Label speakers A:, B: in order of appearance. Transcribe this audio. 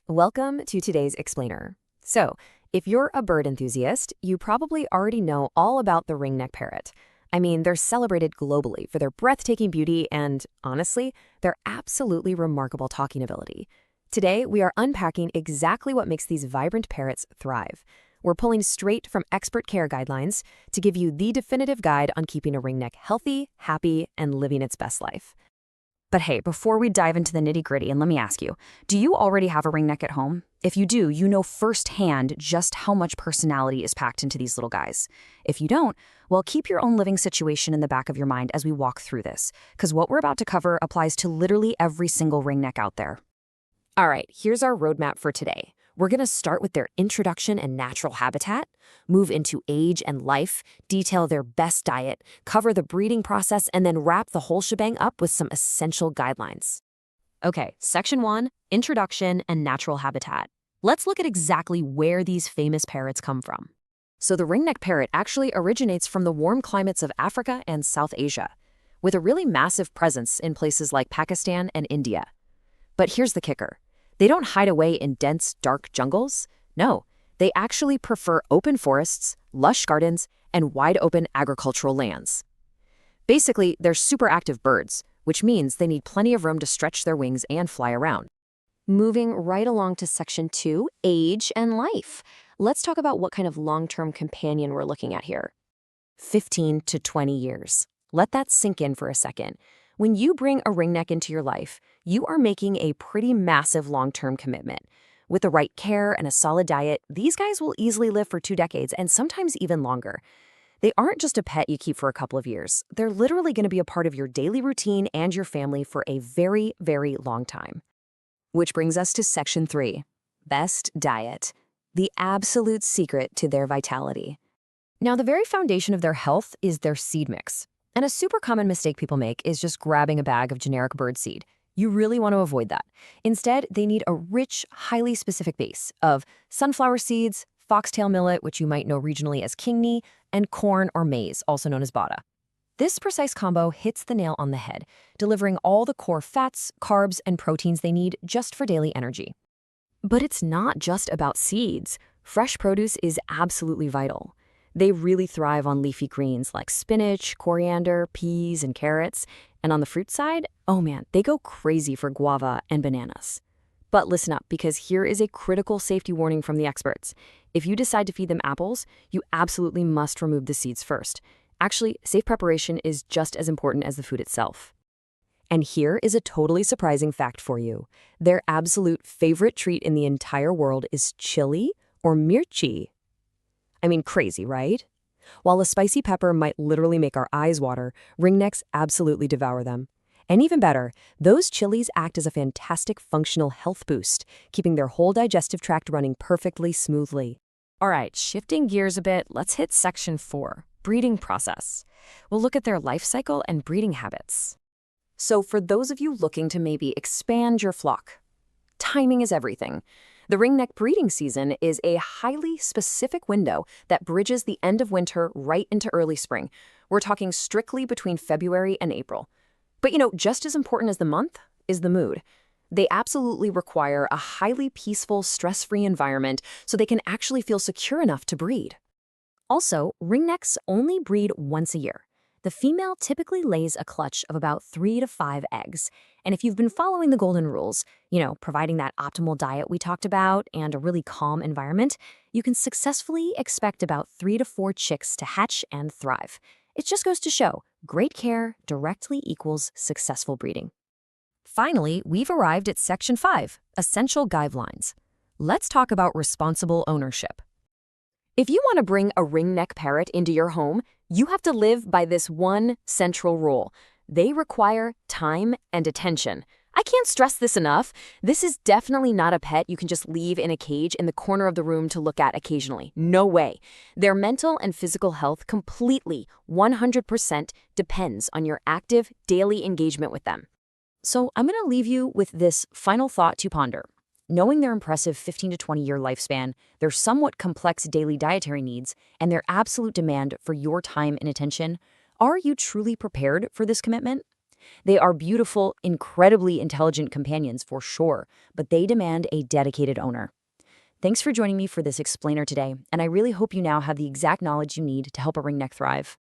A: Welcome to today's explainer. So, if you're a bird enthusiast, you probably already know all about the ringneck parrot. I mean, they're celebrated globally for their breathtaking beauty and, honestly, their absolutely remarkable talking ability. Today, we are unpacking exactly what makes these vibrant parrots thrive. We're pulling straight from expert care guidelines to give you the definitive guide on keeping a ringneck healthy, happy, and living its best life.
B: But hey, before we dive into the nitty-gritty, and let me ask you, do you already have a ringneck at home? If you do, you know firsthand just how much personality is packed into these little guys. If you don't, well, keep your own living situation in the back of your mind as we walk through this, because what we're about to cover applies to literally every single ringneck out there.
A: All right, here's our roadmap for today. We're going to start with their introduction and natural habitat, move into age and life, detail their best diet, cover the breeding process, and then wrap the whole shebang up with some essential guidelines. Okay, Section 1, Introduction and Natural Habitat. Let's look at exactly where these famous parrots come from. So the ringneck parrot actually originates from the warm climates of Africa and South Asia, with a really massive presence in places like Pakistan and India. But here's the kicker. They don't hide away in dense, dark jungles. No, they actually prefer open forests, lush gardens, and wide-open agricultural lands. Basically, they're super active birds, which means they need plenty of room to stretch their wings and fly around. Moving right along to Section 2, Age and Life. Let's talk about what kind of long-term companion we're looking at here. 15 to 20 years. Let that sink in for a second. When you bring a ringneck into your life, you are making a pretty massive long-term commitment. With the right care and a solid diet, these guys will easily live for 2 decades and sometimes even longer. They aren't just a pet you keep for a couple of years. They're literally going to be a part of your daily routine and your family for a very, very long time. Which brings us to Section 3, Best Diet, the absolute secret to their vitality. Now, the very foundation of their health is their seed mix. And a super common mistake people make is just grabbing a bag of generic bird seed. You really want to avoid that. Instead, they need a rich, highly specific base of sunflower seeds, foxtail millet, which you might know regionally as kingni, and corn or maize, also known as bada. This precise combo hits the nail on the head, delivering all the core fats, carbs, and proteins they need just for daily energy. But it's not just about seeds. Fresh produce is absolutely vital. They really thrive on leafy greens like spinach, coriander, peas, and carrots. And on the fruit side, oh man, they go crazy for guava and bananas. But listen up, because here is a critical safety warning from the experts. If you decide to feed them apples, you absolutely must remove the seeds first. Actually, safe preparation is just as important as the food itself. And here is a totally surprising fact for you. Their absolute favorite treat in the entire world is chili or mirchi. I mean, crazy, right? While a spicy pepper might literally make our eyes water, ringnecks absolutely devour them. And even better, those chilies act as a fantastic functional health boost, keeping their whole digestive tract running perfectly smoothly. All right, shifting gears a bit, let's hit Section 4, Breeding Process. We'll look at their life cycle and breeding habits. So for those of you looking to maybe expand your flock, timing is everything. The ringneck breeding season is a highly specific window that bridges the end of winter right into early spring. We're talking strictly between February and April. But just as important as the month is the mood. They absolutely require a highly peaceful, stress-free environment so they can actually feel secure enough to breed. Also, ringnecks only breed once a year. The female typically lays a clutch of about 3 to 5 eggs. And if you've been following the golden rules, providing that optimal diet we talked about and a really calm environment, you can successfully expect about 3 to 4 chicks to hatch and thrive. It just goes to show, great care directly equals successful breeding. Finally, we've arrived at Section 5, Essential Guidelines. Let's talk about responsible ownership. If you want to bring a ringneck parrot into your home, you have to live by this one central rule. They require time and attention. I can't stress this enough. This is definitely not a pet you can just leave in a cage in the corner of the room to look at occasionally. No way. Their mental and physical health completely, 100% depends on your active daily engagement with them. So I'm going to leave you with this final thought to ponder. Knowing their impressive 15 to 20-year lifespan, their somewhat complex daily dietary needs, and their absolute demand for your time and attention, are you truly prepared for this commitment?
B: They are beautiful, incredibly intelligent companions for sure, but they demand a dedicated owner. Thanks for joining me for this explainer today, and I really hope you now have the exact knowledge you need to help a ringneck thrive.